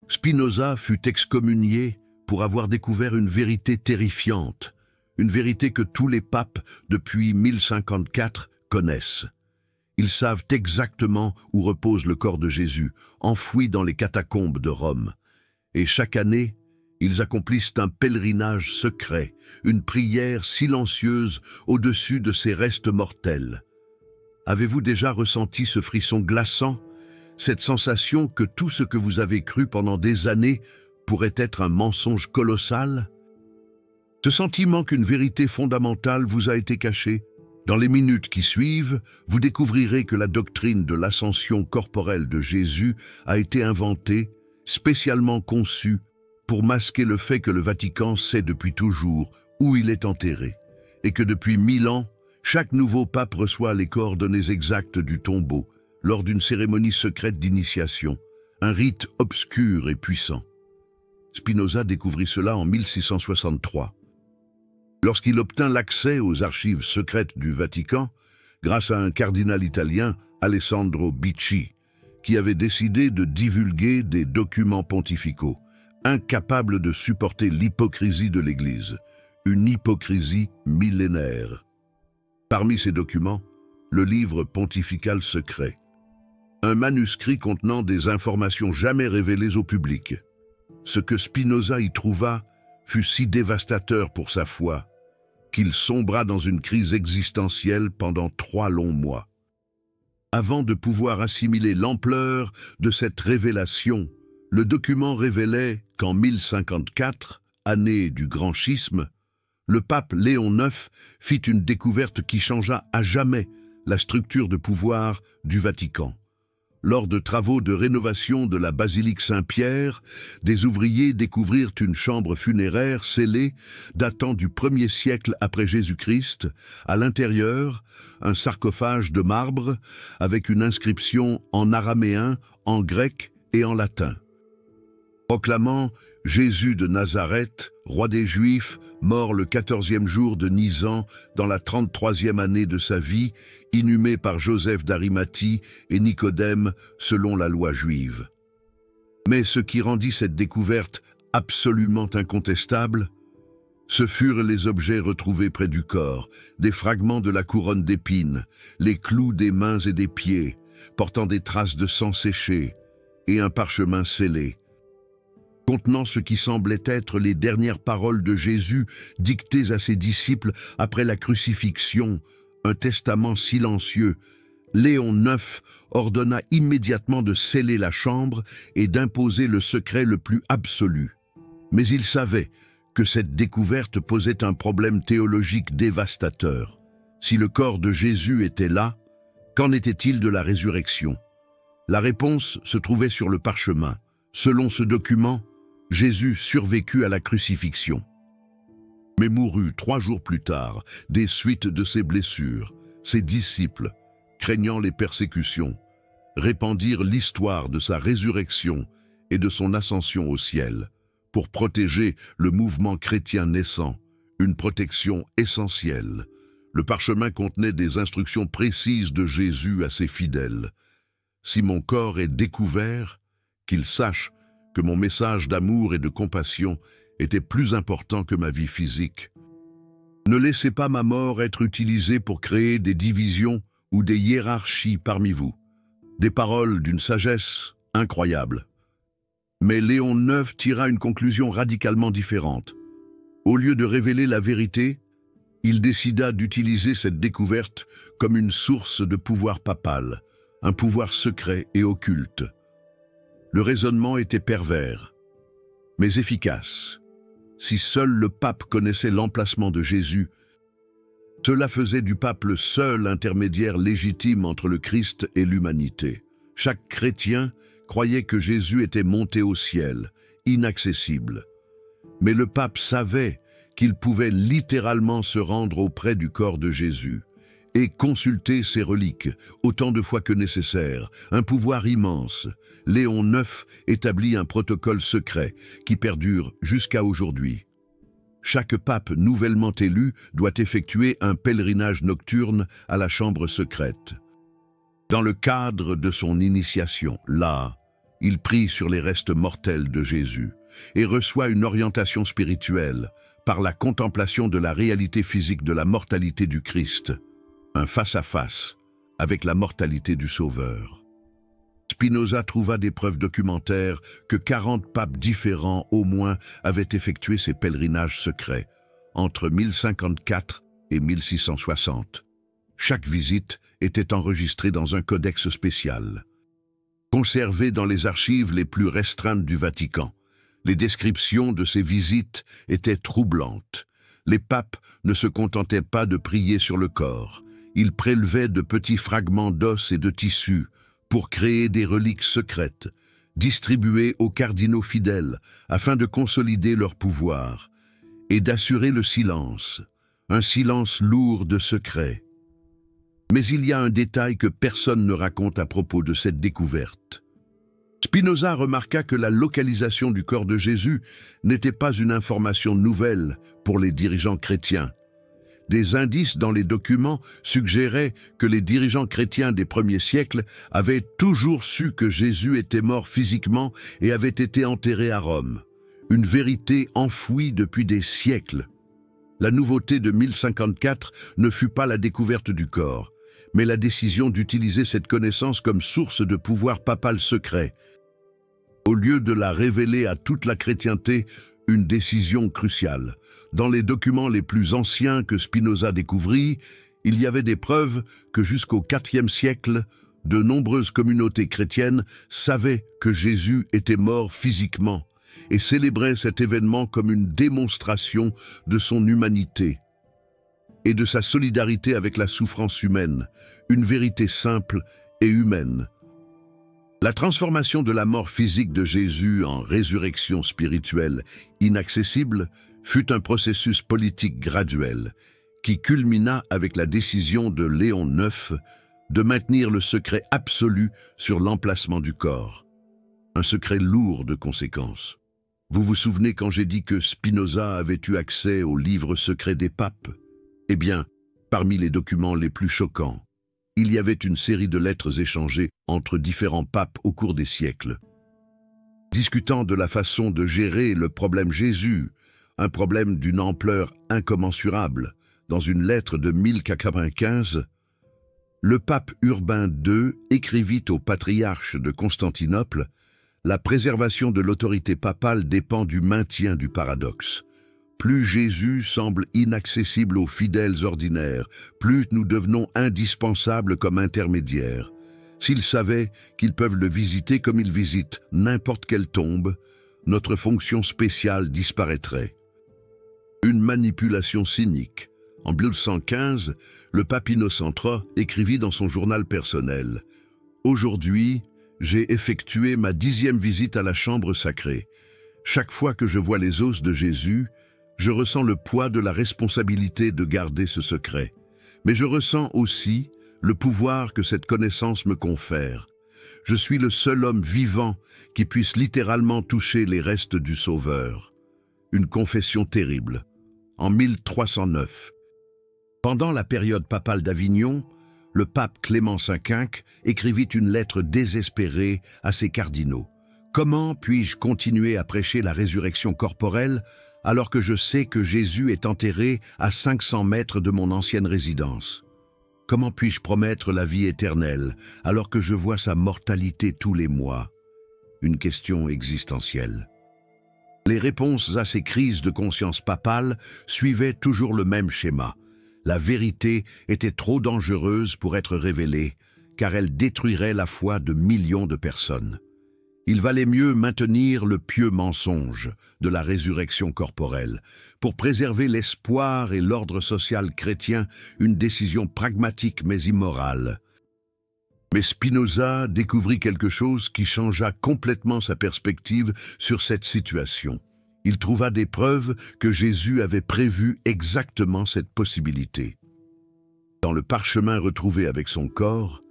Spinoza fut excommunié pour avoir découvert une vérité terrifiante, une vérité que tous les papes depuis 1054 connaissent. Ils savent exactement où repose le corps de Jésus, enfoui dans les catacombes de Rome. Et chaque année, ils accomplissent un pèlerinage secret, une prière silencieuse au-dessus de ces restes mortels. Avez-vous déjà ressenti ce frisson glaçant, cette sensation que tout ce que vous avez cru pendant des années pourrait être un mensonge colossal? Ce sentiment qu'une vérité fondamentale vous a été cachée? Dans les minutes qui suivent, vous découvrirez que la doctrine de l'ascension corporelle de Jésus a été inventée, spécialement conçue, pour masquer le fait que le Vatican sait depuis toujours où il est enterré, et que depuis 1000 ans, chaque nouveau pape reçoit les coordonnées exactes du tombeau lors d'une cérémonie secrète d'initiation, un rite obscur et puissant. Spinoza découvrit cela en 1663. Lorsqu'il obtint l'accès aux archives secrètes du Vatican, grâce à un cardinal italien, Alessandro Bicci, qui avait décidé de divulguer des documents pontificaux, incapable de supporter l'hypocrisie de l'Église, une hypocrisie millénaire. Parmi ces documents, le livre pontifical secret, un manuscrit contenant des informations jamais révélées au public. Ce que Spinoza y trouva fut si dévastateur pour sa foi qu'il sombra dans une crise existentielle pendant 3 longs mois. Avant de pouvoir assimiler l'ampleur de cette révélation, le document révélait qu'en 1054, année du grand schisme, le pape Léon IX fit une découverte qui changea à jamais la structure de pouvoir du Vatican. Lors de travaux de rénovation de la basilique Saint-Pierre, des ouvriers découvrirent une chambre funéraire scellée datant du 1er siècle après Jésus-Christ. À l'intérieur, un sarcophage de marbre avec une inscription en araméen, en grec et en latin, proclamant « Jésus de Nazareth, roi des Juifs, mort le 14e jour de Nisan, dans la 33e année de sa vie, inhumé par Joseph d'Arimathie et Nicodème selon la loi juive. » Mais ce qui rendit cette découverte absolument incontestable, ce furent les objets retrouvés près du corps, des fragments de la couronne d'épines, les clous des mains et des pieds, portant des traces de sang séché, et un parchemin scellé, contenant ce qui semblait être les dernières paroles de Jésus dictées à ses disciples après la crucifixion, un testament silencieux. Léon IX ordonna immédiatement de sceller la chambre et d'imposer le secret le plus absolu. Mais il savait que cette découverte posait un problème théologique dévastateur. Si le corps de Jésus était là, qu'en était-il de la résurrection? La réponse se trouvait sur le parchemin. Selon ce document, Jésus survécut à la crucifixion, mais mourut 3 jours plus tard des suites de ses blessures. Ses disciples, craignant les persécutions, répandirent l'histoire de sa résurrection et de son ascension au ciel, pour protéger le mouvement chrétien naissant, une protection essentielle. Le parchemin contenait des instructions précises de Jésus à ses fidèles. Si mon corps est découvert, qu'il sache que mon message d'amour et de compassion était plus important que ma vie physique. Ne laissez pas ma mort être utilisée pour créer des divisions ou des hiérarchies parmi vous. Des paroles d'une sagesse incroyable. Mais Léon IX tira une conclusion radicalement différente. Au lieu de révéler la vérité, il décida d'utiliser cette découverte comme une source de pouvoir papal, un pouvoir secret et occulte. Le raisonnement était pervers, mais efficace. Si seul le pape connaissait l'emplacement de Jésus, cela faisait du pape le seul intermédiaire légitime entre le Christ et l'humanité. Chaque chrétien croyait que Jésus était monté au ciel, inaccessible. Mais le pape savait qu'il pouvait littéralement se rendre auprès du corps de Jésus et consulter ses reliques autant de fois que nécessaire, un pouvoir immense. Léon IX établit un protocole secret qui perdure jusqu'à aujourd'hui. Chaque pape nouvellement élu doit effectuer un pèlerinage nocturne à la chambre secrète. Dans le cadre de son initiation, là, Il prie sur les restes mortels de Jésus et reçoit une orientation spirituelle par la contemplation de la réalité physique de la mortalité du Christ, un face-à-face avec la mortalité du Sauveur. Spinoza trouva des preuves documentaires que 40 papes différents au moins avaient effectué ces pèlerinages secrets entre 1054 et 1660. Chaque visite était enregistrée dans un codex spécial. Conservé dans les archives les plus restreintes du Vatican, les descriptions de ces visites étaient troublantes. Les papes ne se contentaient pas de prier sur le corps. Ils prélevaient de petits fragments d'os et de tissus pour créer des reliques secrètes, distribuées aux cardinaux fidèles afin de consolider leur pouvoir et d'assurer le silence, un silence lourd de secrets. Mais il y a un détail que personne ne raconte à propos de cette découverte. Spinoza remarqua que la localisation du corps de Jésus n'était pas une information nouvelle pour les dirigeants chrétiens. Des indices dans les documents suggéraient que les dirigeants chrétiens des premiers siècles avaient toujours su que Jésus était mort physiquement et avait été enterré à Rome. Une vérité enfouie depuis des siècles. La nouveauté de 1054 ne fut pas la découverte du corps, mais la décision d'utiliser cette connaissance comme source de pouvoir papal secret. Au lieu de la révéler à toute la chrétienté, une décision cruciale. Dans les documents les plus anciens que Spinoza découvrit, il y avait des preuves que jusqu'au IVe siècle, de nombreuses communautés chrétiennes savaient que Jésus était mort physiquement et célébraient cet événement comme une démonstration de son humanité et de sa solidarité avec la souffrance humaine, une vérité simple et humaine. La transformation de la mort physique de Jésus en résurrection spirituelle inaccessible fut un processus politique graduel qui culmina avec la décision de Léon IX de maintenir le secret absolu sur l'emplacement du corps. Un secret lourd de conséquences. Vous vous souvenez quand j'ai dit que Spinoza avait eu accès aux livres secrets des papes? Eh bien, parmi les documents les plus choquants, il y avait une série de lettres échangées entre différents papes au cours des siècles. Discutant de la façon de gérer le problème Jésus, un problème d'une ampleur incommensurable, dans une lettre de 1095, le pape Urbain II écrivit au patriarche de Constantinople: « La préservation de l'autorité papale dépend du maintien du paradoxe. Plus Jésus semble inaccessible aux fidèles ordinaires, plus nous devenons indispensables comme intermédiaires. S'ils savaient qu'ils peuvent le visiter comme ils visitent n'importe quelle tombe, notre fonction spéciale disparaîtrait. » Une manipulation cynique. En 1215, le pape Innocent III écrivit dans son journal personnel: « Aujourd'hui, j'ai effectué ma 10e visite à la chambre sacrée. Chaque fois que je vois les os de Jésus, je ressens le poids de la responsabilité de garder ce secret. Mais je ressens aussi le pouvoir que cette connaissance me confère. Je suis le seul homme vivant qui puisse littéralement toucher les restes du Sauveur. » Une confession terrible. En 1309. Pendant la période papale d'Avignon, le pape Clément V écrivit une lettre désespérée à ses cardinaux. « Comment puis-je continuer à prêcher la résurrection corporelle alors que je sais que Jésus est enterré à 500 mètres de mon ancienne résidence? Comment puis-je promettre la vie éternelle alors que je vois sa mortalité tous les mois ?» Une question existentielle. Les réponses à ces crises de conscience papale suivaient toujours le même schéma. La vérité était trop dangereuse pour être révélée, car elle détruirait la foi de millions de personnes. Il valait mieux maintenir le pieux mensonge de la résurrection corporelle. Pour préserver l'espoir et l'ordre social chrétien, une décision pragmatique mais immorale. Mais Spinoza découvrit quelque chose qui changea complètement sa perspective sur cette situation. Il trouva des preuves que Jésus avait prévu exactement cette possibilité. Dans le parchemin retrouvé avec son corps,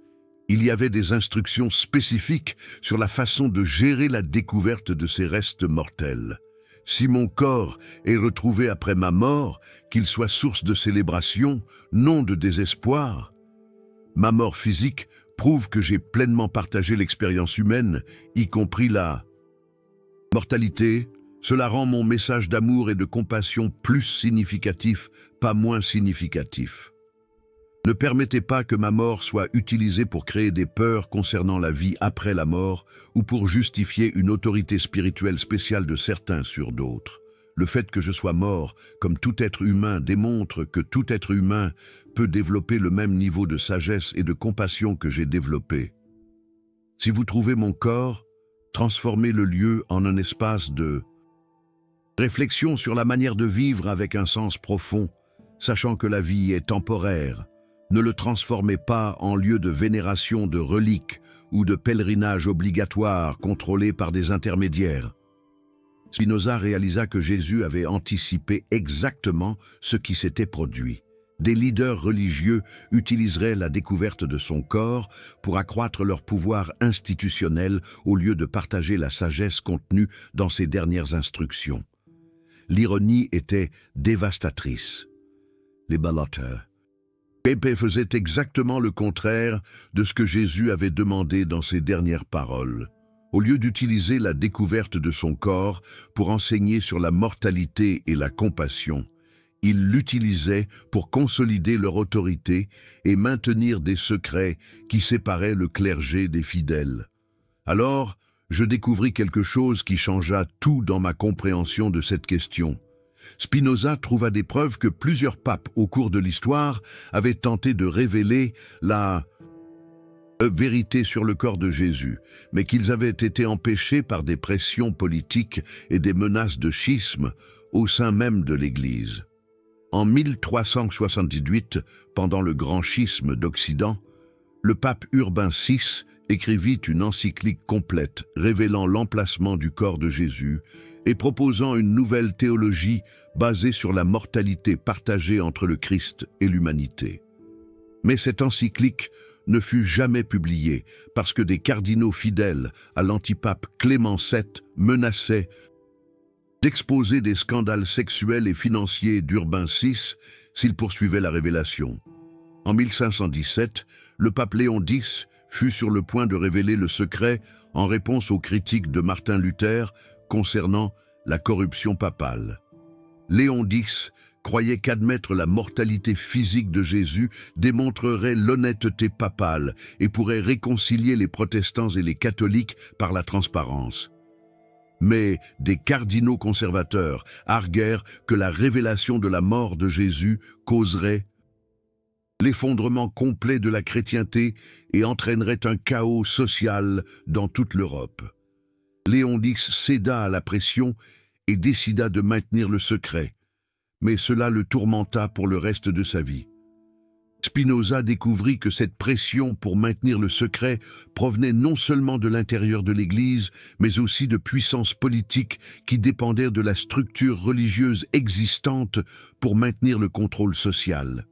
il y avait des instructions spécifiques sur la façon de gérer la découverte de ces restes mortels. Si mon corps est retrouvé après ma mort, qu'il soit source de célébration, non de désespoir. Ma mort physique prouve que j'ai pleinement partagé l'expérience humaine, y compris la mortalité. Cela rend mon message d'amour et de compassion plus significatif, pas moins significatif. Ne permettez pas que ma mort soit utilisée pour créer des peurs concernant la vie après la mort ou pour justifier une autorité spirituelle spéciale de certains sur d'autres. Le fait que je sois mort, comme tout être humain, démontre que tout être humain peut développer le même niveau de sagesse et de compassion que j'ai développé. Si vous trouvez mon corps, transformez le lieu en un espace de réflexion sur la manière de vivre avec un sens profond, sachant que la vie est temporaire. Ne le transformez pas en lieu de vénération de reliques ou de pèlerinage obligatoire contrôlé par des intermédiaires. Spinoza réalisa que Jésus avait anticipé exactement ce qui s'était produit. Des leaders religieux utiliseraient la découverte de son corps pour accroître leur pouvoir institutionnel au lieu de partager la sagesse contenue dans ses dernières instructions. L'ironie était dévastatrice. Les balloteurs. Pepe faisait exactement le contraire de ce que Jésus avait demandé dans ses dernières paroles. Au lieu d'utiliser la découverte de son corps pour enseigner sur la mortalité et la compassion, ils l'utilisaient pour consolider leur autorité et maintenir des secrets qui séparaient le clergé des fidèles. Alors, je découvris quelque chose qui changea tout dans ma compréhension de cette question. Spinoza trouva des preuves que plusieurs papes au cours de l'histoire avaient tenté de révéler la vérité sur le corps de Jésus, mais qu'ils avaient été empêchés par des pressions politiques et des menaces de schisme au sein même de l'Église. En 1378, pendant le grand schisme d'Occident, le pape Urbain VI écrivit une encyclique complète révélant l'emplacement du corps de Jésus et proposant une nouvelle théologie basée sur la mortalité partagée entre le Christ et l'humanité. Mais cette encyclique ne fut jamais publiée parce que des cardinaux fidèles à l'antipape Clément VII menaçaient d'exposer des scandales sexuels et financiers d'Urbain VI s'il poursuivait la révélation. En 1517, le pape Léon X fut sur le point de révéler le secret en réponse aux critiques de Martin Luther concernant la corruption papale. Léon X croyait qu'admettre la mortalité physique de Jésus démontrerait l'honnêteté papale et pourrait réconcilier les protestants et les catholiques par la transparence. Mais des cardinaux conservateurs arguèrent que la révélation de la mort de Jésus causerait l'effondrement complet de la chrétienté et entraînerait un chaos social dans toute l'Europe. Léon X céda à la pression et décida de maintenir le secret, mais cela le tourmenta pour le reste de sa vie. Spinoza découvrit que cette pression pour maintenir le secret provenait non seulement de l'intérieur de l'Église, mais aussi de puissances politiques qui dépendaient de la structure religieuse existante pour maintenir le contrôle social.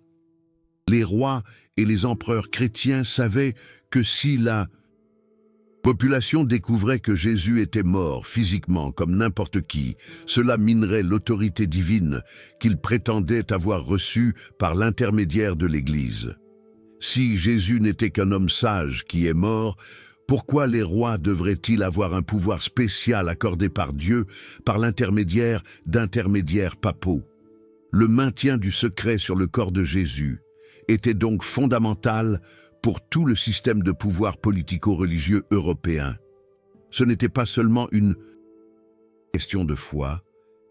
Les rois et les empereurs chrétiens savaient que si la population découvrait que Jésus était mort physiquement comme n'importe qui, cela minerait l'autorité divine qu'il prétendait avoir reçue par l'intermédiaire de l'Église. Si Jésus n'était qu'un homme sage qui est mort, pourquoi les rois devraient-ils avoir un pouvoir spécial accordé par Dieu par l'intermédiaire d'intermédiaires papaux? Le maintien du secret sur le corps de Jésus était donc fondamental pour tout le système de pouvoir politico-religieux européen. Ce n'était pas seulement une question de foi,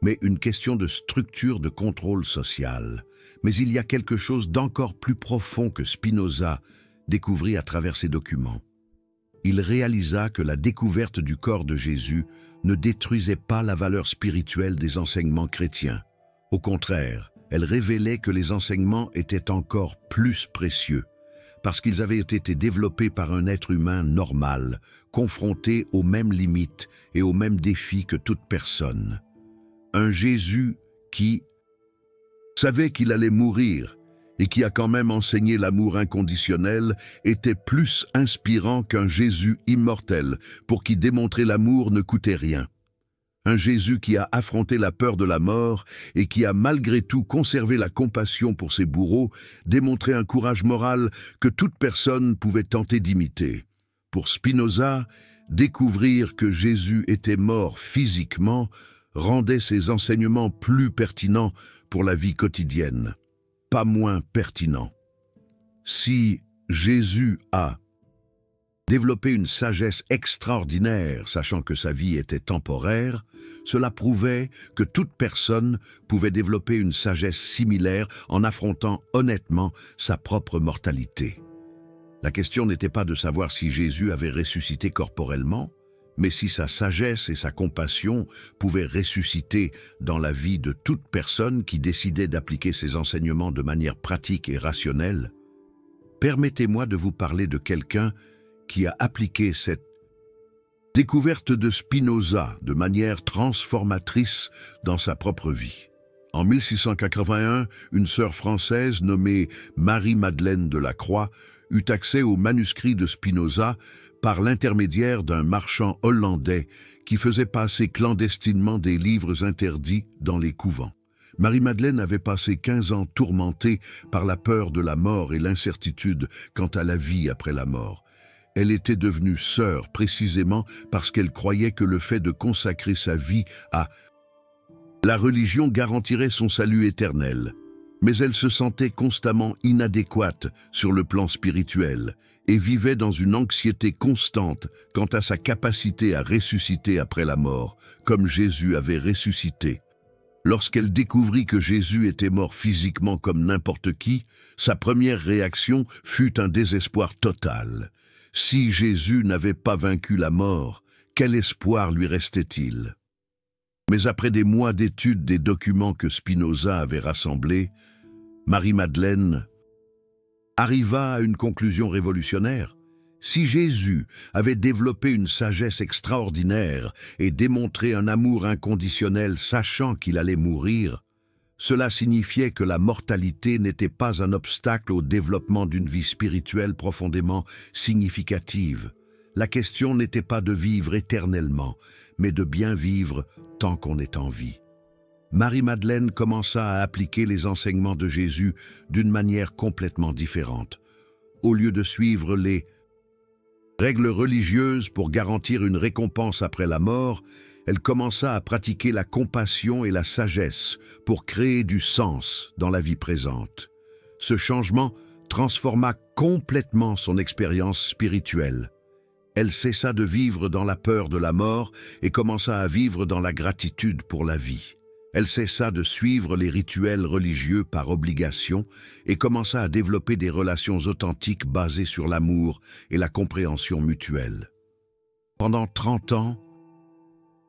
mais une question de structure de contrôle social. Mais il y a quelque chose d'encore plus profond que Spinoza découvrit à travers ces documents. Il réalisa que la découverte du corps de Jésus ne détruisait pas la valeur spirituelle des enseignements chrétiens. Au contraire, elle révélait que les enseignements étaient encore plus précieux, parce qu'ils avaient été développés par un être humain normal, confronté aux mêmes limites et aux mêmes défis que toute personne. Un Jésus qui savait qu'il allait mourir et qui a quand même enseigné l'amour inconditionnel était plus inspirant qu'un Jésus immortel pour qui démontrer l'amour ne coûtait rien. Un Jésus qui a affronté la peur de la mort et qui a malgré tout conservé la compassion pour ses bourreaux, démontré un courage moral que toute personne pouvait tenter d'imiter. Pour Spinoza, découvrir que Jésus était mort physiquement rendait ses enseignements plus pertinents pour la vie quotidienne, pas moins pertinents. Si Jésus a développé une sagesse extraordinaire, sachant que sa vie était temporaire, cela prouvait que toute personne pouvait développer une sagesse similaire en affrontant honnêtement sa propre mortalité. La question n'était pas de savoir si Jésus avait ressuscité corporellement, mais si sa sagesse et sa compassion pouvaient ressusciter dans la vie de toute personne qui décidait d'appliquer ses enseignements de manière pratique et rationnelle. Permettez-moi de vous parler de quelqu'un qui a appliqué cette découverte de Spinoza de manière transformatrice dans sa propre vie. En 1681, une sœur française nommée Marie-Madeleine de la Croix eut accès aux manuscrits de Spinoza par l'intermédiaire d'un marchand hollandais qui faisait passer clandestinement des livres interdits dans les couvents. Marie-Madeleine avait passé 15 ans tourmentée par la peur de la mort et l'incertitude quant à la vie après la mort. Elle était devenue sœur précisément parce qu'elle croyait que le fait de consacrer sa vie à la religion garantirait son salut éternel. Mais elle se sentait constamment inadéquate sur le plan spirituel et vivait dans une anxiété constante quant à sa capacité à ressusciter après la mort, comme Jésus avait ressuscité. Lorsqu'elle découvrit que Jésus était mort physiquement comme n'importe qui, sa première réaction fut un désespoir total. Si Jésus n'avait pas vaincu la mort, quel espoir lui restait-il? Mais après des mois d'études des documents que Spinoza avait rassemblés, Marie-Madeleine arriva à une conclusion révolutionnaire. Si Jésus avait développé une sagesse extraordinaire et démontré un amour inconditionnel sachant qu'il allait mourir, cela signifiait que la mortalité n'était pas un obstacle au développement d'une vie spirituelle profondément significative. La question n'était pas de vivre éternellement, mais de bien vivre tant qu'on est en vie. Marie-Madeleine commença à appliquer les enseignements de Jésus d'une manière complètement différente. Au lieu de suivre les règles religieuses pour garantir une récompense après la mort, elle commença à pratiquer la compassion et la sagesse pour créer du sens dans la vie présente. Ce changement transforma complètement son expérience spirituelle. Elle cessa de vivre dans la peur de la mort et commença à vivre dans la gratitude pour la vie. Elle cessa de suivre les rituels religieux par obligation et commença à développer des relations authentiques basées sur l'amour et la compréhension mutuelle. Pendant 30 ans,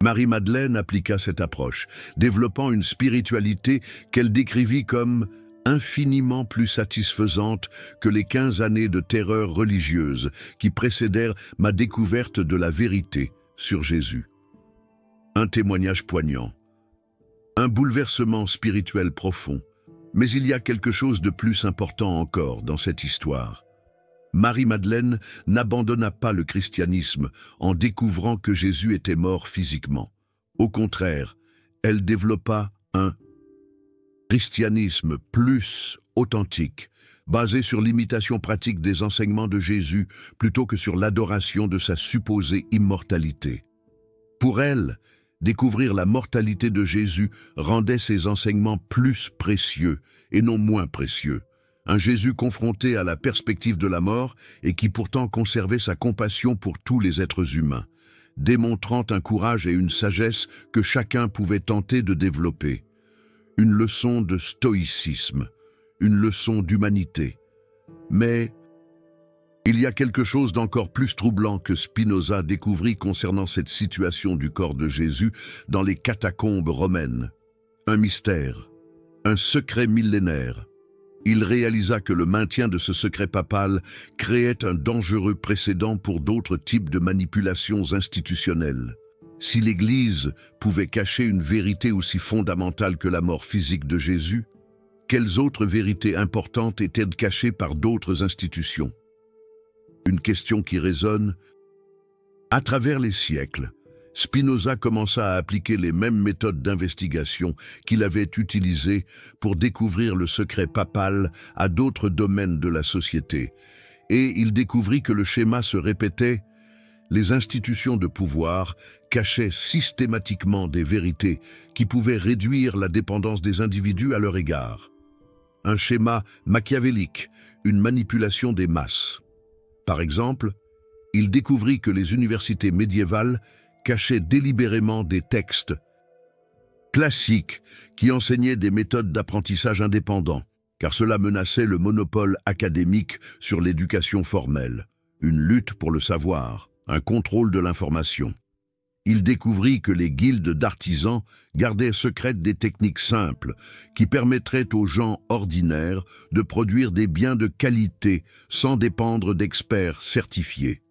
Marie-Madeleine appliqua cette approche, développant une spiritualité qu'elle décrivit comme infiniment plus satisfaisante que les 15 années de terreur religieuse qui précédèrent ma découverte de la vérité sur Jésus. Un témoignage poignant, un bouleversement spirituel profond, mais il y a quelque chose de plus important encore dans cette histoire. Marie-Madeleine n'abandonna pas le christianisme en découvrant que Jésus était mort physiquement. Au contraire, elle développa un christianisme plus authentique, basé sur l'imitation pratique des enseignements de Jésus plutôt que sur l'adoration de sa supposée immortalité. Pour elle, découvrir la mortalité de Jésus rendait ses enseignements plus précieux et non moins précieux. Un Jésus confronté à la perspective de la mort et qui pourtant conservait sa compassion pour tous les êtres humains, démontrant un courage et une sagesse que chacun pouvait tenter de développer. Une leçon de stoïcisme, une leçon d'humanité. Mais il y a quelque chose d'encore plus troublant que Spinoza découvrit concernant cette situation du corps de Jésus dans les catacombes romaines. Un mystère, un secret millénaire. Il réalisa que le maintien de ce secret papal créait un dangereux précédent pour d'autres types de manipulations institutionnelles. Si l'Église pouvait cacher une vérité aussi fondamentale que la mort physique de Jésus, quelles autres vérités importantes étaient cachées par d'autres institutions? Une question qui résonne. À travers les siècles, Spinoza commença à appliquer les mêmes méthodes d'investigation qu'il avait utilisées pour découvrir le secret papal à d'autres domaines de la société. Et il découvrit que le schéma se répétait. Les institutions de pouvoir cachaient systématiquement des vérités qui pouvaient réduire la dépendance des individus à leur égard. Un schéma machiavélique, une manipulation des masses. Par exemple, il découvrit que les universités médiévales cachaient délibérément des textes classiques qui enseignaient des méthodes d'apprentissage indépendants, car cela menaçait le monopole académique sur l'éducation formelle, une lutte pour le savoir, un contrôle de l'information. Il découvrit que les guildes d'artisans gardaient secrètes des techniques simples qui permettraient aux gens ordinaires de produire des biens de qualité sans dépendre d'experts certifiés.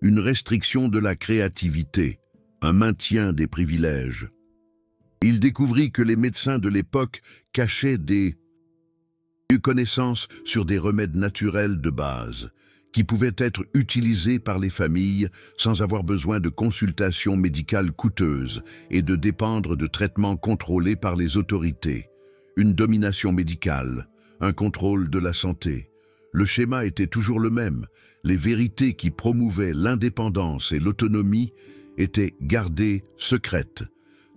Une restriction de la créativité, un maintien des privilèges. Il découvrit que les médecins de l'époque cachaient des connaissances sur des remèdes naturels de base, qui pouvaient être utilisés par les familles sans avoir besoin de consultations médicales coûteuses et de dépendre de traitements contrôlés par les autorités. Une domination médicale, un contrôle de la santé. Le schéma était toujours le même. Les vérités qui promouvaient l'indépendance et l'autonomie étaient gardées secrètes,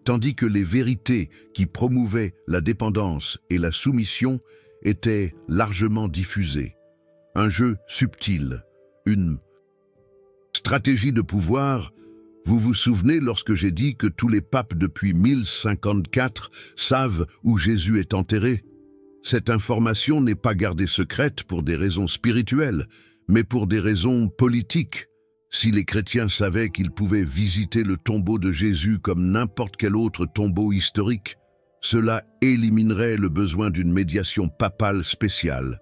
tandis que les vérités qui promouvaient la dépendance et la soumission étaient largement diffusées. Un jeu subtil, une stratégie de pouvoir. Vous vous souvenez lorsque j'ai dit que tous les papes depuis 1054 savent où Jésus est enterré? Cette information n'est pas gardée secrète pour des raisons spirituelles, mais pour des raisons politiques. Si les chrétiens savaient qu'ils pouvaient visiter le tombeau de Jésus comme n'importe quel autre tombeau historique, cela éliminerait le besoin d'une médiation papale spéciale,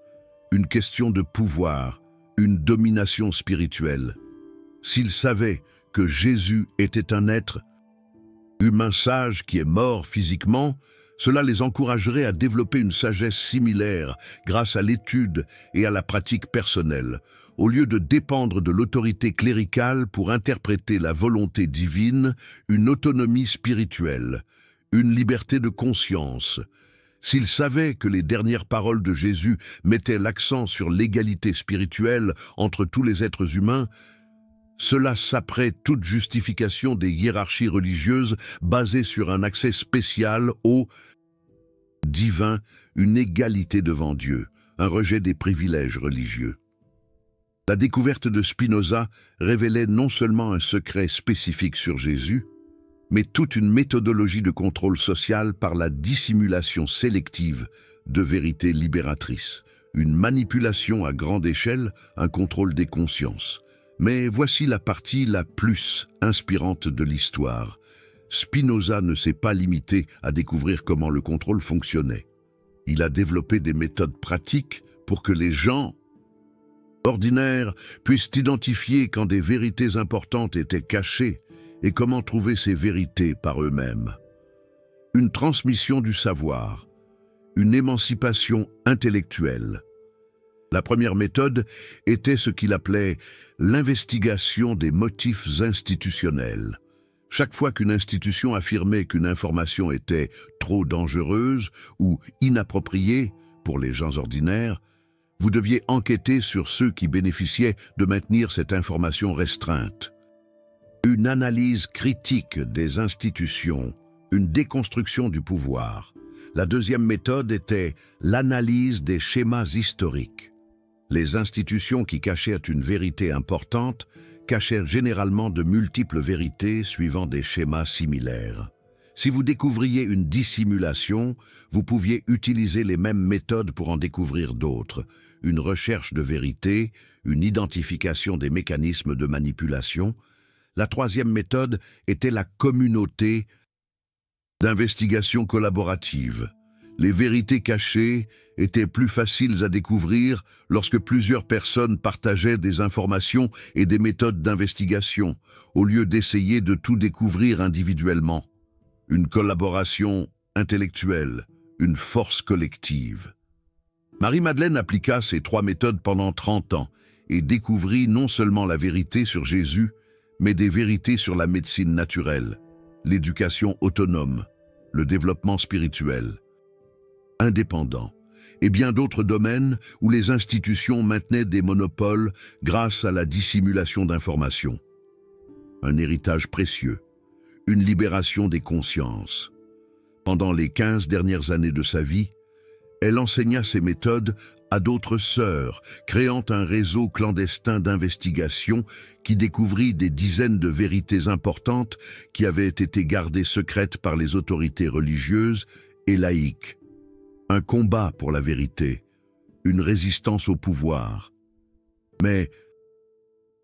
une question de pouvoir, une domination spirituelle. S'ils savaient que Jésus était un être humain sage qui est mort physiquement, cela les encouragerait à développer une sagesse similaire grâce à l'étude et à la pratique personnelle, au lieu de dépendre de l'autorité cléricale pour interpréter la volonté divine, une autonomie spirituelle, une liberté de conscience. S'ils savaient que les dernières paroles de Jésus mettaient l'accent sur l'égalité spirituelle entre tous les êtres humains, cela saperait toute justification des hiérarchies religieuses basées sur un accès spécial au divin, une égalité devant Dieu, un rejet des privilèges religieux. La découverte de Spinoza révélait non seulement un secret spécifique sur Jésus, mais toute une méthodologie de contrôle social par la dissimulation sélective de vérités libératrices, une manipulation à grande échelle, un contrôle des consciences. Mais voici la partie la plus inspirante de l'histoire. Spinoza ne s'est pas limité à découvrir comment le contrôle fonctionnait. Il a développé des méthodes pratiques pour que les gens ordinaires puissent identifier quand des vérités importantes étaient cachées et comment trouver ces vérités par eux-mêmes. Une transmission du savoir, une émancipation intellectuelle. La première méthode était ce qu'il appelait l'investigation des motifs institutionnels. Chaque fois qu'une institution affirmait qu'une information était trop dangereuse ou inappropriée pour les gens ordinaires, vous deviez enquêter sur ceux qui bénéficiaient de maintenir cette information restreinte. Une analyse critique des institutions, une déconstruction du pouvoir. La deuxième méthode était l'analyse des schémas historiques. Les institutions qui cachaient une vérité importante cachèrent généralement de multiples vérités suivant des schémas similaires. Si vous découvriez une dissimulation, vous pouviez utiliser les mêmes méthodes pour en découvrir d'autres. Une recherche de vérité, une identification des mécanismes de manipulation. La troisième méthode était la communauté d'investigation collaborative. Les vérités cachées étaient plus faciles à découvrir lorsque plusieurs personnes partageaient des informations et des méthodes d'investigation, au lieu d'essayer de tout découvrir individuellement. Une collaboration intellectuelle, une force collective. Marie-Madeleine appliqua ces trois méthodes pendant 30 ans et découvrit non seulement la vérité sur Jésus, mais des vérités sur la médecine naturelle, l'éducation autonome, le développement spirituel, indépendant, et bien d'autres domaines où les institutions maintenaient des monopoles grâce à la dissimulation d'informations. Un héritage précieux, une libération des consciences. Pendant les 15 dernières années de sa vie, elle enseigna ces méthodes à d'autres sœurs, créant un réseau clandestin d'investigation qui découvrit des dizaines de vérités importantes qui avaient été gardées secrètes par les autorités religieuses et laïques. Un combat pour la vérité, une résistance au pouvoir. Mais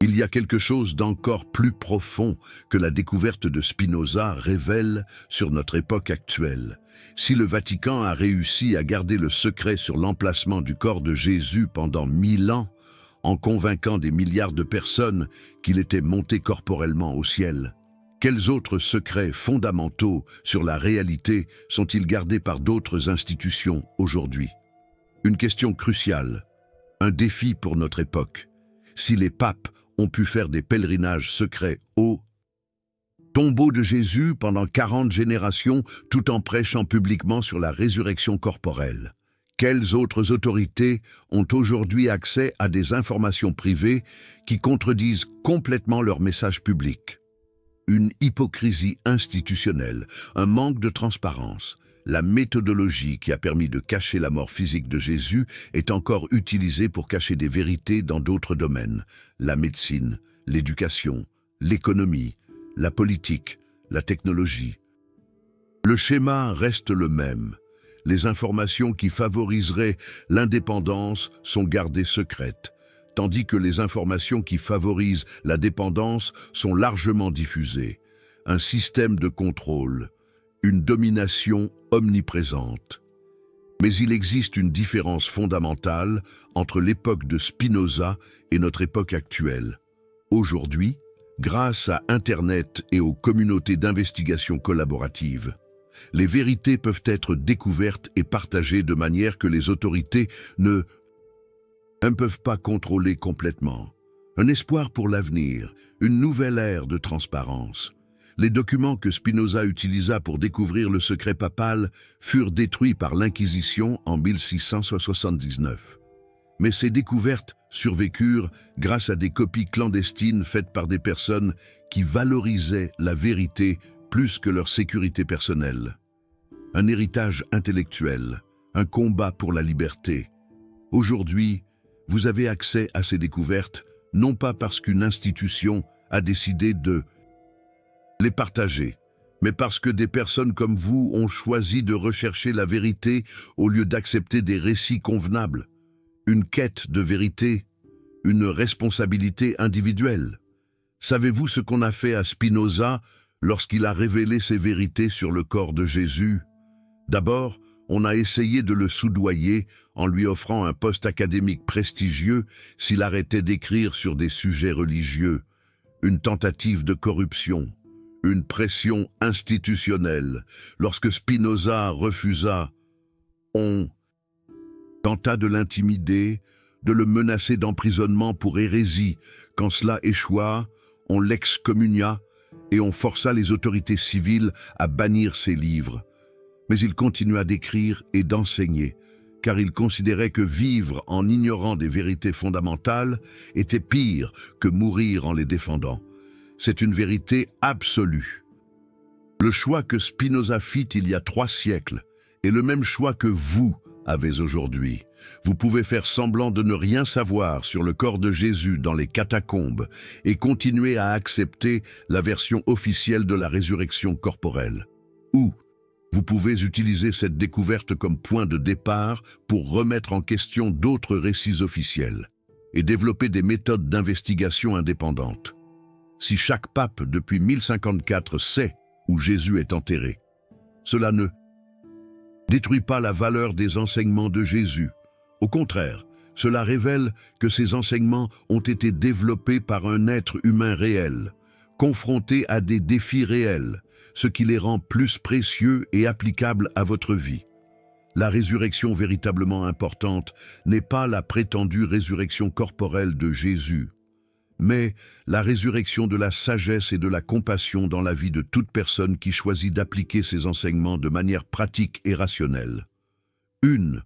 il y a quelque chose d'encore plus profond que la découverte de Spinoza révèle sur notre époque actuelle. Si le Vatican a réussi à garder le secret sur l'emplacement du corps de Jésus pendant 1000 ans, en convainquant des milliards de personnes qu'il était monté corporellement au ciel, quels autres secrets fondamentaux sur la réalité sont-ils gardés par d'autres institutions aujourd'hui? Une question cruciale, un défi pour notre époque. Si les papes ont pu faire des pèlerinages secrets au tombeau de Jésus pendant 40 générations tout en prêchant publiquement sur la résurrection corporelle, quelles autres autorités ont aujourd'hui accès à des informations privées qui contredisent complètement leur message public? Une hypocrisie institutionnelle, un manque de transparence. La méthodologie qui a permis de cacher la mort physique de Jésus est encore utilisée pour cacher des vérités dans d'autres domaines. La médecine, l'éducation, l'économie, la politique, la technologie. Le schéma reste le même. Les informations qui favoriseraient l'indépendance sont gardées secrètes, tandis que les informations qui favorisent la dépendance sont largement diffusées. Un système de contrôle, une domination omniprésente. Mais il existe une différence fondamentale entre l'époque de Spinoza et notre époque actuelle. Aujourd'hui, grâce à Internet et aux communautés d'investigation collaborative, les vérités peuvent être découvertes et partagées de manière que les autorités ne peuvent pas contrôler complètement. Un espoir pour l'avenir, une nouvelle ère de transparence. Les documents que Spinoza utilisa pour découvrir le secret papal furent détruits par l'Inquisition en 1679. Mais ces découvertes survécurent grâce à des copies clandestines faites par des personnes qui valorisaient la vérité plus que leur sécurité personnelle. Un héritage intellectuel, un combat pour la liberté. Aujourd'hui, vous avez accès à ces découvertes, non pas parce qu'une institution a décidé de les partager, mais parce que des personnes comme vous ont choisi de rechercher la vérité au lieu d'accepter des récits convenables. Une quête de vérité, une responsabilité individuelle. Savez-vous ce qu'on a fait à Spinoza lorsqu'il a révélé ses vérités sur le corps de Jésus? D'abord, on a essayé de le soudoyer en lui offrant un poste académique prestigieux s'il arrêtait d'écrire sur des sujets religieux. Une tentative de corruption, une pression institutionnelle. Lorsque Spinoza refusa, on tenta de l'intimider, de le menacer d'emprisonnement pour hérésie. Quand cela échoua, on l'excommunia et on força les autorités civiles à bannir ses livres. Mais il continua d'écrire et d'enseigner, car il considérait que vivre en ignorant des vérités fondamentales était pire que mourir en les défendant. C'est une vérité absolue. Le choix que Spinoza fit il y a 3 siècles est le même choix que vous avez aujourd'hui. Vous pouvez faire semblant de ne rien savoir sur le corps de Jésus dans les catacombes et continuer à accepter la version officielle de la résurrection corporelle. Ou vous pouvez utiliser cette découverte comme point de départ pour remettre en question d'autres récits officiels et développer des méthodes d'investigation indépendantes. Si chaque pape depuis 1054 sait où Jésus est enterré, cela ne détruit pas la valeur des enseignements de Jésus. Au contraire, cela révèle que ces enseignements ont été développés par un être humain réel, confronté à des défis réels, ce qui les rend plus précieux et applicables à votre vie. La résurrection véritablement importante n'est pas la prétendue résurrection corporelle de Jésus, mais la résurrection de la sagesse et de la compassion dans la vie de toute personne qui choisit d'appliquer ces enseignements de manière pratique et rationnelle. 1.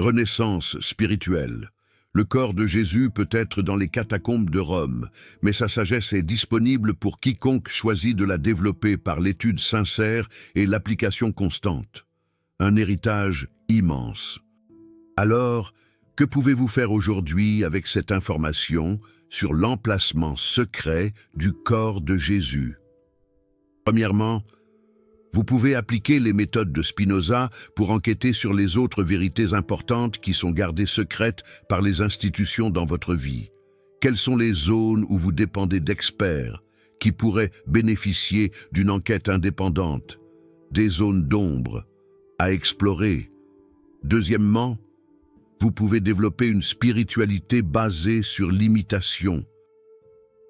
Renaissance spirituelle. Le corps de Jésus peut être dans les catacombes de Rome, mais sa sagesse est disponible pour quiconque choisit de la développer par l'étude sincère et l'application constante. Un héritage immense. Alors, que pouvez-vous faire aujourd'hui avec cette information sur l'emplacement secret du corps de Jésus? Premièrement, vous pouvez appliquer les méthodes de Spinoza pour enquêter sur les autres vérités importantes qui sont gardées secrètes par les institutions dans votre vie. Quelles sont les zones où vous dépendez d'experts qui pourraient bénéficier d'une enquête indépendante? Des zones d'ombre à explorer. Deuxièmement, vous pouvez développer une spiritualité basée sur l'imitation.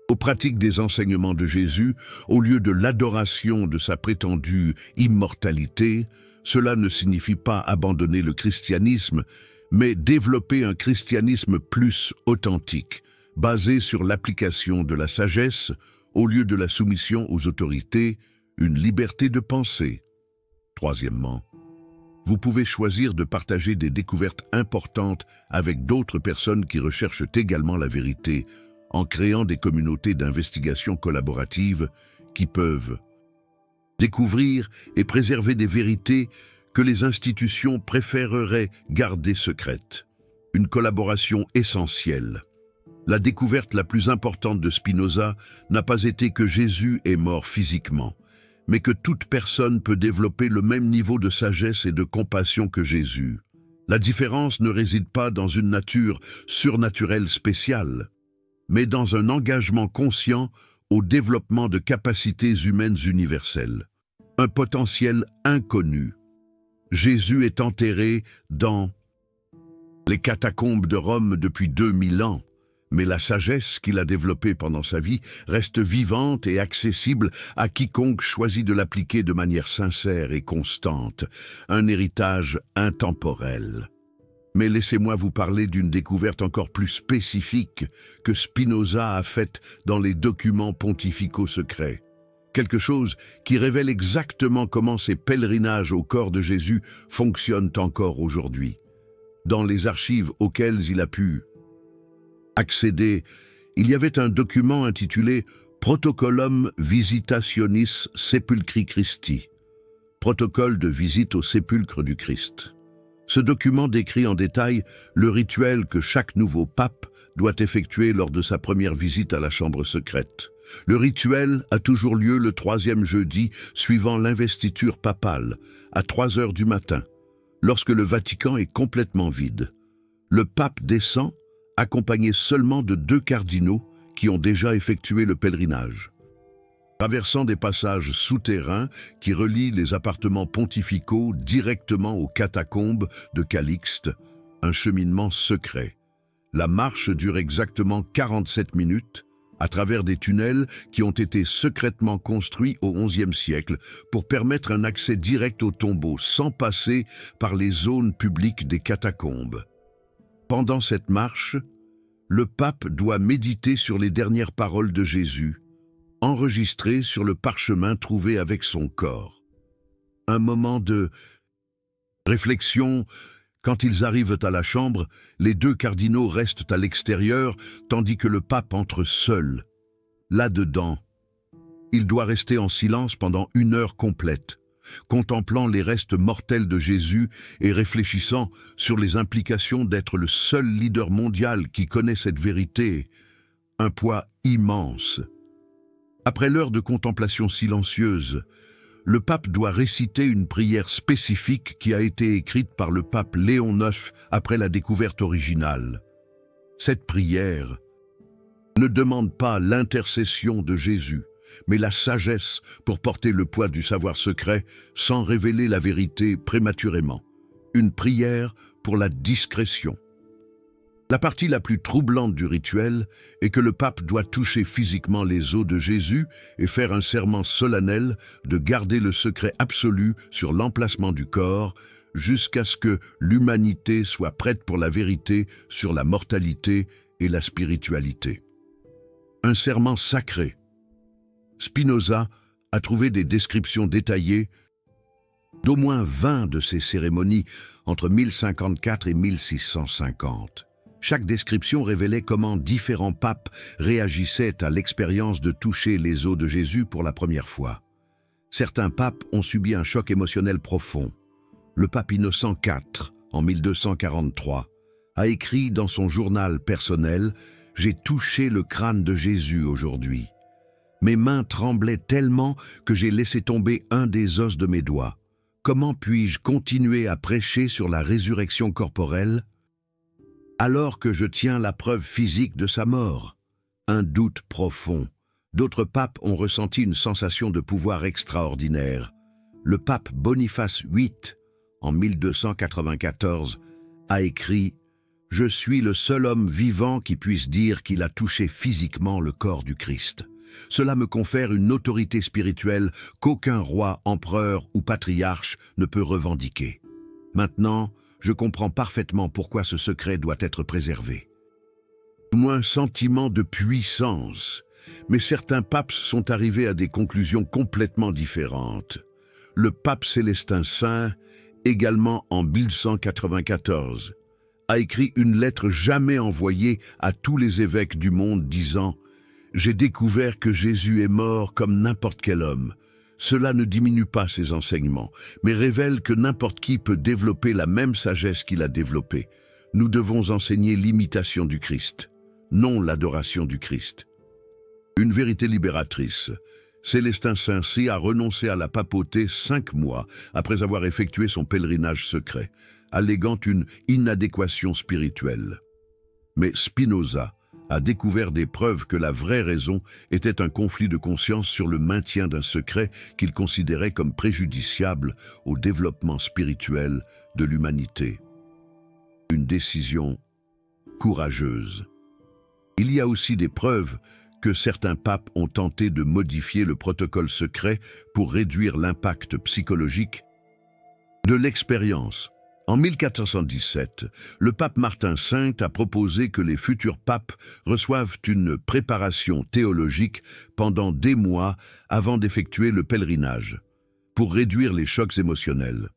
Aux pratiques des enseignements de Jésus, au lieu de l'adoration de sa prétendue immortalité, cela ne signifie pas abandonner le christianisme, mais développer un christianisme plus authentique, basé sur l'application de la sagesse, au lieu de la soumission aux autorités, une liberté de penser. Troisièmement, vous pouvez choisir de partager des découvertes importantes avec d'autres personnes qui recherchent également la vérité, en créant des communautés d'investigation collaboratives qui peuvent découvrir et préserver des vérités que les institutions préféreraient garder secrètes. Une collaboration essentielle. La découverte la plus importante de Spinoza n'a pas été que Jésus est mort physiquement, mais que toute personne peut développer le même niveau de sagesse et de compassion que Jésus. La différence ne réside pas dans une nature surnaturelle spéciale, mais dans un engagement conscient au développement de capacités humaines universelles. Un potentiel inconnu. Jésus est enterré dans les catacombes de Rome depuis 2000 ans, mais la sagesse qu'il a développée pendant sa vie reste vivante et accessible à quiconque choisit de l'appliquer de manière sincère et constante, un héritage intemporel. Mais laissez-moi vous parler d'une découverte encore plus spécifique que Spinoza a faite dans les documents pontificaux secrets. Quelque chose qui révèle exactement comment ces pèlerinages au corps de Jésus fonctionnent encore aujourd'hui. Dans les archives auxquelles il a pu accéder, il y avait un document intitulé « Protocollum Visitationis Sepulchri Christi », protocole de visite au sépulcre du Christ. Ce document décrit en détail le rituel que chaque nouveau pape doit effectuer lors de sa première visite à la chambre secrète. Le rituel a toujours lieu le 3e jeudi suivant l'investiture papale, à 3 heures du matin, lorsque le Vatican est complètement vide. Le pape descend, accompagné seulement de 2 cardinaux qui ont déjà effectué le pèlerinage. Traversant des passages souterrains qui relient les appartements pontificaux directement aux catacombes de Calixte, un cheminement secret. La marche dure exactement 47 minutes, à travers des tunnels qui ont été secrètement construits au XIe siècle pour permettre un accès direct au tombeau sans passer par les zones publiques des catacombes. Pendant cette marche, le pape doit méditer sur les dernières paroles de Jésus, enregistré sur le parchemin trouvé avec son corps. Un moment de réflexion. Quand ils arrivent à la chambre, les 2 cardinaux restent à l'extérieur, tandis que le pape entre seul. Là-dedans, il doit rester en silence pendant 1 heure complète, contemplant les restes mortels de Jésus et réfléchissant sur les implications d'être le seul leader mondial qui connaît cette vérité, un poids immense. Après l'heure de contemplation silencieuse, le pape doit réciter une prière spécifique qui a été écrite par le pape Léon IX après la découverte originale. Cette prière ne demande pas l'intercession de Jésus, mais la sagesse pour porter le poids du savoir secret sans révéler la vérité prématurément. Une prière pour la discrétion. La partie la plus troublante du rituel est que le pape doit toucher physiquement les os de Jésus et faire un serment solennel de garder le secret absolu sur l'emplacement du corps jusqu'à ce que l'humanité soit prête pour la vérité sur la mortalité et la spiritualité. un serment sacré. Spinoza a trouvé des descriptions détaillées d'au moins 20 de ces cérémonies entre 1054 et 1650. Chaque description révélait comment différents papes réagissaient à l'expérience de toucher les os de Jésus pour la première fois. Certains papes ont subi un choc émotionnel profond. Le pape Innocent IV, en 1243, a écrit dans son journal personnel « J'ai touché le crâne de Jésus aujourd'hui. Mes mains tremblaient tellement que j'ai laissé tomber un des os de mes doigts. Comment puis-je continuer à prêcher sur la résurrection corporelle alors que je tiens la preuve physique de sa mort ?» Un doute profond. D'autres papes ont ressenti une sensation de pouvoir extraordinaire. Le pape Boniface VIII, en 1294, a écrit « Je suis le seul homme vivant qui puisse dire qu'il a touché physiquement le corps du Christ. Cela me confère une autorité spirituelle qu'aucun roi, empereur ou patriarche ne peut revendiquer. Maintenant, je comprends parfaitement pourquoi ce secret doit être préservé. » Un sentiment de puissance, mais certains papes sont arrivés à des conclusions complètement différentes. Le pape Célestin V, également en 1194, a écrit une lettre jamais envoyée à tous les évêques du monde disant « J'ai découvert que Jésus est mort comme n'importe quel homme. Cela ne diminue pas ses enseignements, mais révèle que n'importe qui peut développer la même sagesse qu'il a développée. Nous devons enseigner l'imitation du Christ, non l'adoration du Christ. » Une vérité libératrice. Célestin V a renoncé à la papauté 5 mois après avoir effectué son pèlerinage secret, alléguant une inadéquation spirituelle. Mais Spinoza a découvert des preuves que la vraie raison était un conflit de conscience sur le maintien d'un secret qu'il considérait comme préjudiciable au développement spirituel de l'humanité. Une décision courageuse. Il y a aussi des preuves que certains papes ont tenté de modifier le protocole secret pour réduire l'impact psychologique de l'expérience. En 1417, le pape Martin V a proposé que les futurs papes reçoivent une préparation théologique pendant des mois avant d'effectuer le pèlerinage, pour réduire les chocs émotionnels.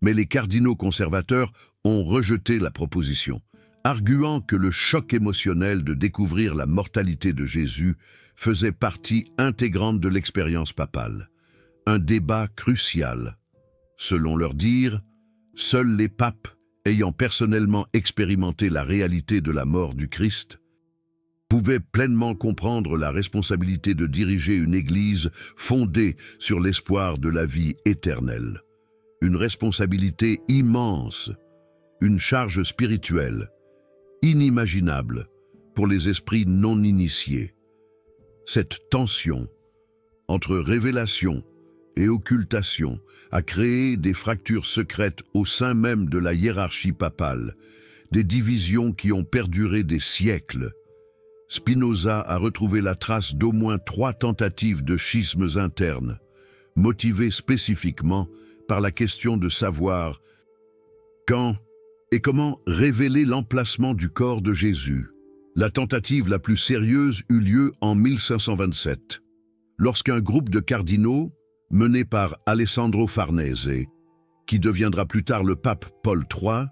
Mais les cardinaux conservateurs ont rejeté la proposition, arguant que le choc émotionnel de découvrir la mortalité de Jésus faisait partie intégrante de l'expérience papale. Un débat crucial. Selon leur dire, seuls les papes, ayant personnellement expérimenté la réalité de la mort du Christ, pouvaient pleinement comprendre la responsabilité de diriger une Église fondée sur l'espoir de la vie éternelle. Une responsabilité immense, une charge spirituelle, inimaginable pour les esprits non initiés. Cette tension entre révélation et occultation a créé des fractures secrètes au sein même de la hiérarchie papale, des divisions qui ont perduré des siècles. Spinoza a retrouvé la trace d'au moins 3 tentatives de schismes internes, motivées spécifiquement par la question de savoir quand et comment révéler l'emplacement du corps de Jésus. La tentative la plus sérieuse eut lieu en 1527, lorsqu'un groupe de cardinaux, mené par Alessandro Farnese, qui deviendra plus tard le pape Paul III,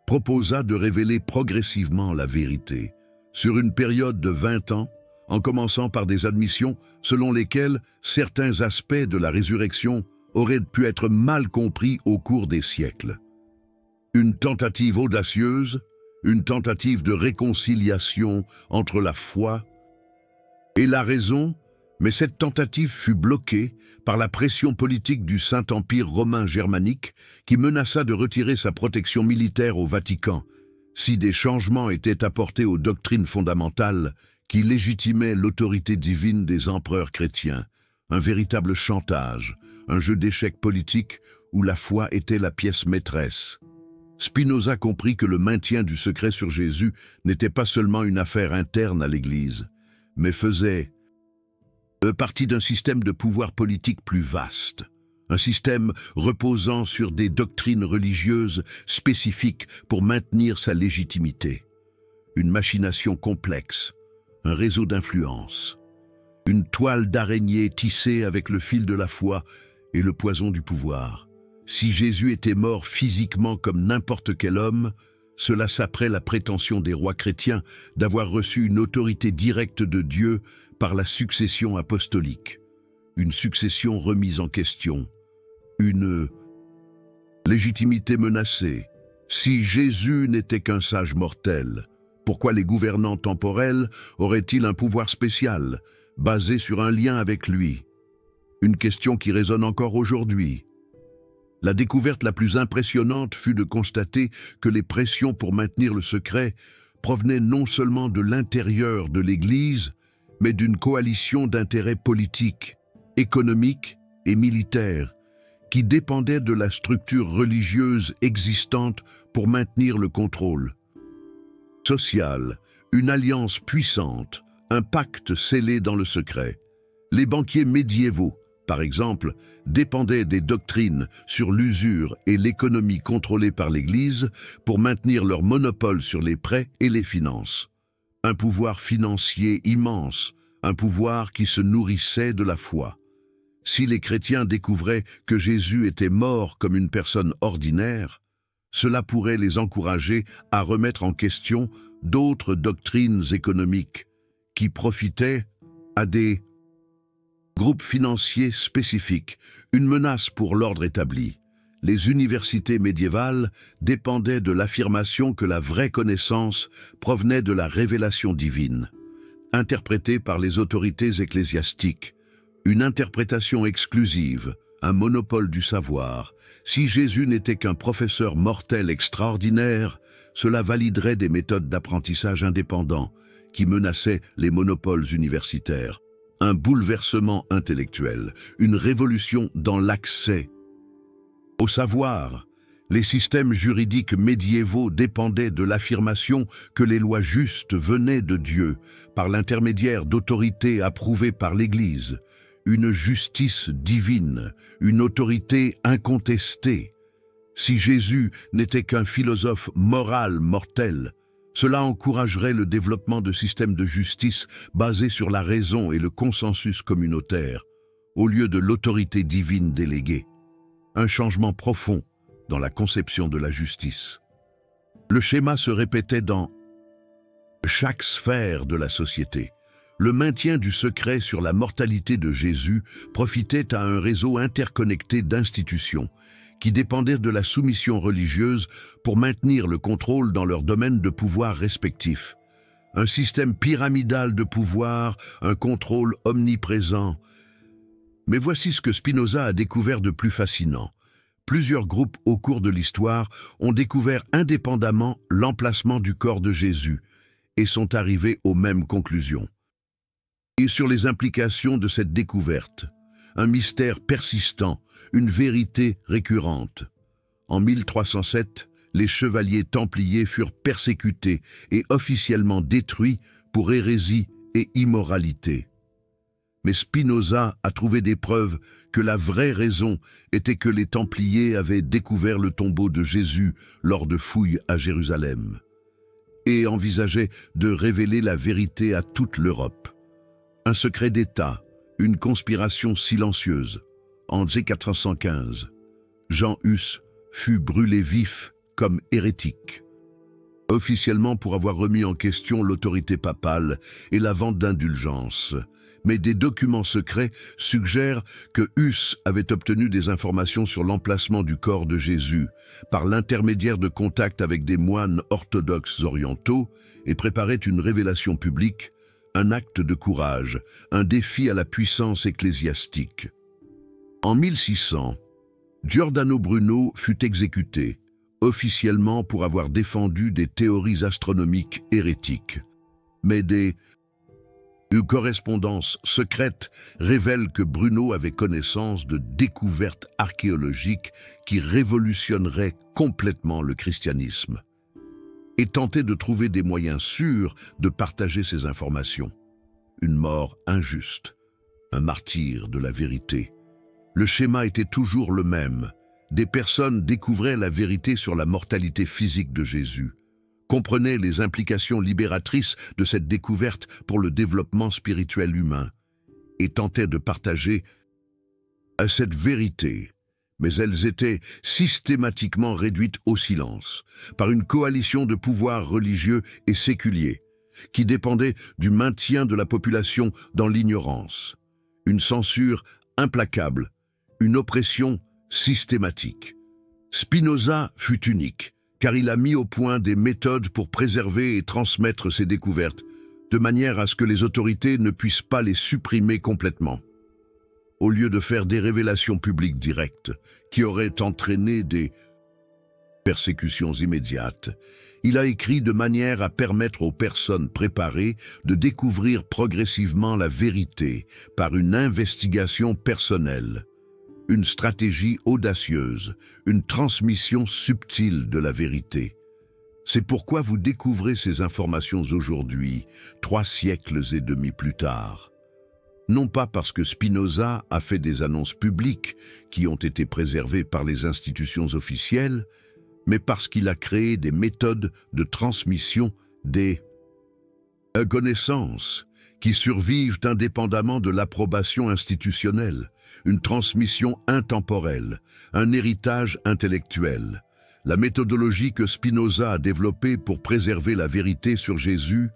proposa de révéler progressivement la vérité, sur une période de 20 ans, en commençant par des admissions selon lesquelles certains aspects de la résurrection auraient pu être mal compris au cours des siècles. Une tentative audacieuse, une tentative de réconciliation entre la foi et la raison, mais cette tentative fut bloquée par la pression politique du Saint-Empire romain germanique qui menaça de retirer sa protection militaire au Vatican si des changements étaient apportés aux doctrines fondamentales qui légitimaient l'autorité divine des empereurs chrétiens, un véritable chantage, un jeu d'échecs politique où la foi était la pièce maîtresse. Spinoza comprit que le maintien du secret sur Jésus n'était pas seulement une affaire interne à l'Église, mais faisait partie d'un système de pouvoir politique plus vaste, un système reposant sur des doctrines religieuses spécifiques pour maintenir sa légitimité. Une machination complexe, un réseau d'influence, une toile d'araignée tissée avec le fil de la foi et le poison du pouvoir. Si Jésus était mort physiquement comme n'importe quel homme, cela saperait la prétention des rois chrétiens d'avoir reçu une autorité directe de Dieu par la succession apostolique. Une succession remise en question, une légitimité menacée. Si Jésus n'était qu'un sage mortel, pourquoi les gouvernants temporels auraient-ils un pouvoir spécial, basé sur un lien avec lui? Une question qui résonne encore aujourd'hui. La découverte la plus impressionnante fut de constater que les pressions pour maintenir le secret provenaient non seulement de l'intérieur de l'Église, mais d'une coalition d'intérêts politiques, économiques et militaires, qui dépendaient de la structure religieuse existante pour maintenir le contrôle. Social, une alliance puissante, un pacte scellé dans le secret. Les banquiers médiévaux, par exemple, dépendaient des doctrines sur l'usure et l'économie contrôlée par l'Église pour maintenir leur monopole sur les prêts et les finances. Un pouvoir financier immense, un pouvoir qui se nourrissait de la foi. Si les chrétiens découvraient que Jésus était mort comme une personne ordinaire, cela pourrait les encourager à remettre en question d'autres doctrines économiques qui profitaient à des groupes financiers spécifiques, une menace pour l'ordre établi. Les universités médiévales dépendaient de l'affirmation que la vraie connaissance provenait de la révélation divine, interprétée par les autorités ecclésiastiques, une interprétation exclusive, un monopole du savoir. Si Jésus n'était qu'un professeur mortel extraordinaire, cela validerait des méthodes d'apprentissage indépendants qui menaçaient les monopoles universitaires. Un bouleversement intellectuel, une révolution dans l'accès au savoir. Les systèmes juridiques médiévaux dépendaient de l'affirmation que les lois justes venaient de Dieu, par l'intermédiaire d'autorités approuvées par l'Église. Une justice divine, une autorité incontestée. Si Jésus n'était qu'un philosophe moral mortel, cela encouragerait le développement de systèmes de justice basés sur la raison et le consensus communautaire, au lieu de l'autorité divine déléguée. Un changement profond dans la conception de la justice. Le schéma se répétait dans chaque sphère de la société. Le maintien du secret sur la mortalité de Jésus profitait à un réseau interconnecté d'institutions qui dépendaient de la soumission religieuse pour maintenir le contrôle dans leurs domaines de pouvoir respectifs. Un système pyramidal de pouvoir, un contrôle omniprésent. Mais voici ce que Spinoza a découvert de plus fascinant. Plusieurs groupes au cours de l'histoire ont découvert indépendamment l'emplacement du corps de Jésus et sont arrivés aux mêmes conclusions. Et sur les implications de cette découverte, un mystère persistant, une vérité récurrente. En 1307, les chevaliers templiers furent persécutés et officiellement détruits pour hérésie et immoralité. Mais Spinoza a trouvé des preuves que la vraie raison était que les Templiers avaient découvert le tombeau de Jésus lors de fouilles à Jérusalem et envisageait de révéler la vérité à toute l'Europe. Un secret d'État, une conspiration silencieuse. En 1415, Jean Hus fut brûlé vif comme hérétique, officiellement pour avoir remis en question l'autorité papale et la vente d'indulgences. Mais des documents secrets suggèrent que Hus avait obtenu des informations sur l'emplacement du corps de Jésus par l'intermédiaire de contacts avec des moines orthodoxes orientaux et préparait une révélation publique, un acte de courage, un défi à la puissance ecclésiastique. En 1600, Giordano Bruno fut exécuté, officiellement pour avoir défendu des théories astronomiques hérétiques. Mais des correspondances secrètes révèlent que Bruno avait connaissance de découvertes archéologiques qui révolutionneraient complètement le christianisme et tentait de trouver des moyens sûrs de partager ces informations. Une mort injuste, un martyr de la vérité. Le schéma était toujours le même. Des personnes découvraient la vérité sur la mortalité physique de Jésus, comprenait les implications libératrices de cette découverte pour le développement spirituel humain et tentait de partager cette vérité, mais elles étaient systématiquement réduites au silence par une coalition de pouvoirs religieux et séculiers qui dépendaient du maintien de la population dans l'ignorance, une censure implacable, une oppression systématique. Spinoza fut unique, car il a mis au point des méthodes pour préserver et transmettre ses découvertes, de manière à ce que les autorités ne puissent pas les supprimer complètement. Au lieu de faire des révélations publiques directes, qui auraient entraîné des persécutions immédiates, il a écrit de manière à permettre aux personnes préparées de découvrir progressivement la vérité par une investigation personnelle, une stratégie audacieuse, une transmission subtile de la vérité. C'est pourquoi vous découvrez ces informations aujourd'hui, 3 siècles et demi plus tard. Non pas parce que Spinoza a fait des annonces publiques qui ont été préservées par les institutions officielles, mais parce qu'il a créé des méthodes de transmission des connaissances qui survivent indépendamment de l'approbation institutionnelle, une transmission intemporelle, un héritage intellectuel. La méthodologie que Spinoza a développée pour préserver la vérité sur Jésus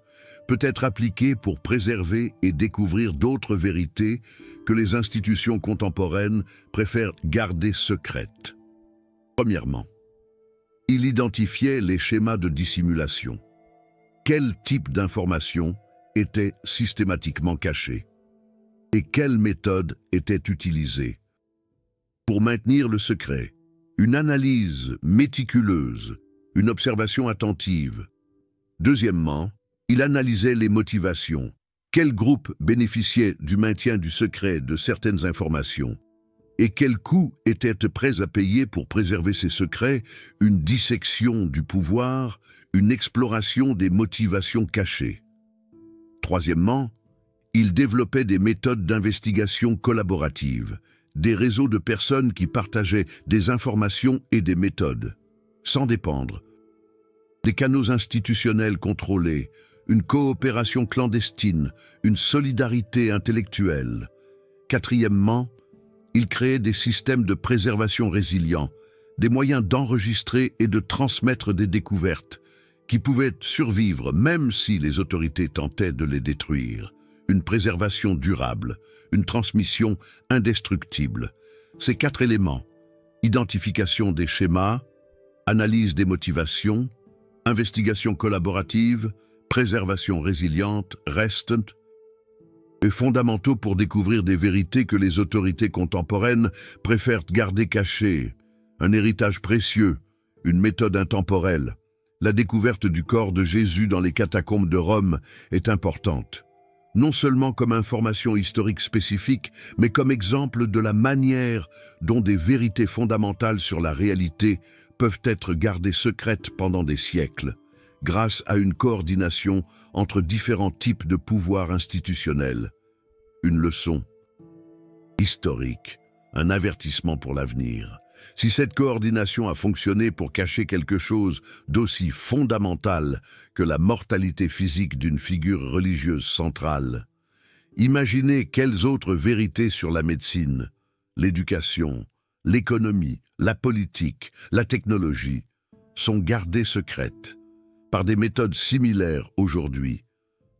peut être appliquée pour préserver et découvrir d'autres vérités que les institutions contemporaines préfèrent garder secrètes. Premièrement, il identifiait les schémas de dissimulation. Quel type d'informations était systématiquement cachée et quelles méthodes étaient utilisées pour maintenir le secret? Une analyse méticuleuse, une observation attentive. Deuxièmement, il analysait les motivations. Quels groupes bénéficiaient du maintien du secret de certaines informations? Et quels coûts étaient prêts à payer pour préserver ces secrets? Une dissection du pouvoir, une exploration des motivations cachées. Troisièmement, il développait des méthodes d'investigation collaborative, des réseaux de personnes qui partageaient des informations et des méthodes, sans dépendre. Des canaux institutionnels contrôlés, une coopération clandestine, une solidarité intellectuelle. Quatrièmement, il créait des systèmes de préservation résilients, des moyens d'enregistrer et de transmettre des découvertes qui pouvaient survivre même si les autorités tentaient de les détruire. Une préservation durable, une transmission indestructible. Ces 4 éléments, identification des schémas, analyse des motivations, investigation collaborative, préservation résiliente, restent fondamentaux pour découvrir des vérités que les autorités contemporaines préfèrent garder cachées. Un héritage précieux, une méthode intemporelle. La découverte du corps de Jésus dans les catacombes de Rome est importante. Non seulement comme information historique spécifique, mais comme exemple de la manière dont des vérités fondamentales sur la réalité peuvent être gardées secrètes pendant des siècles, grâce à une coordination entre différents types de pouvoirs institutionnels. Une leçon historique, un avertissement pour l'avenir. Si cette coordination a fonctionné pour cacher quelque chose d'aussi fondamental que la mortalité physique d'une figure religieuse centrale, imaginez quelles autres vérités sur la médecine, l'éducation, l'économie, la politique, la technologie sont gardées secrètes par des méthodes similaires aujourd'hui.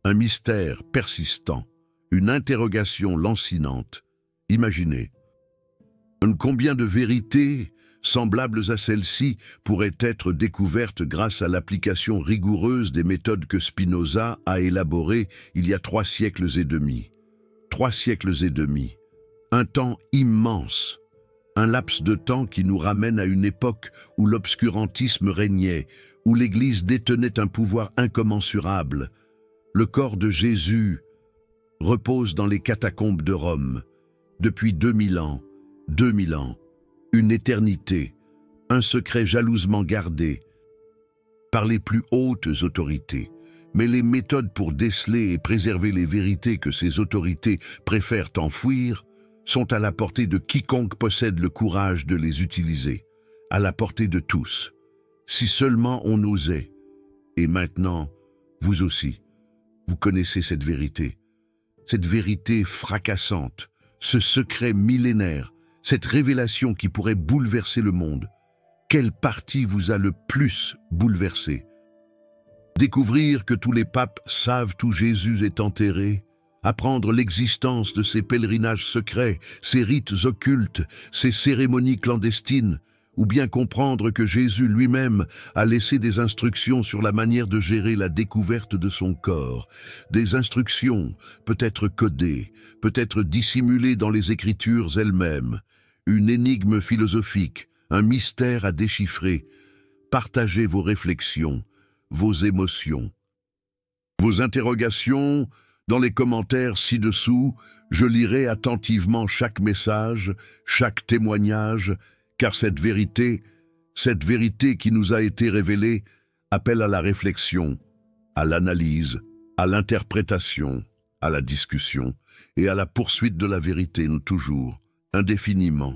Un mystère persistant, une interrogation lancinante. Imaginez. Combien de vérités semblables à celle-ci pourraient être découvertes grâce à l'application rigoureuse des méthodes que Spinoza a élaborées il y a 3 siècles et demi. 3 siècles et demi. Un temps immense. Un laps de temps qui nous ramène à une époque où l'obscurantisme régnait, où l'Église détenait un pouvoir incommensurable. Le corps de Jésus repose dans les catacombes de Rome. Depuis 2000 ans, une éternité, un secret jalousement gardé par les plus hautes autorités. Mais les méthodes pour déceler et préserver les vérités que ces autorités préfèrent enfouir sont à la portée de quiconque possède le courage de les utiliser, à la portée de tous. Si seulement on osait, Et maintenant, vous aussi, vous connaissez cette vérité fracassante, ce secret millénaire, cette révélation qui pourrait bouleverser le monde. Quelle partie vous a le plus bouleversé? Découvrir que tous les papes savent où Jésus est enterré, apprendre l'existence de ces pèlerinages secrets, ces rites occultes, ces cérémonies clandestines, ou bien comprendre que Jésus lui-même a laissé des instructions sur la manière de gérer la découverte de son corps. Des instructions, peut-être codées, peut-être dissimulées dans les Écritures elles-mêmes. Une énigme philosophique, un mystère à déchiffrer. Partagez vos réflexions, vos émotions, vos interrogations dans les commentaires ci-dessous. Je lirai attentivement chaque message, chaque témoignage, car cette vérité qui nous a été révélée, appelle à la réflexion, à l'analyse, à l'interprétation, à la discussion et à la poursuite de la vérité, toujours, indéfiniment.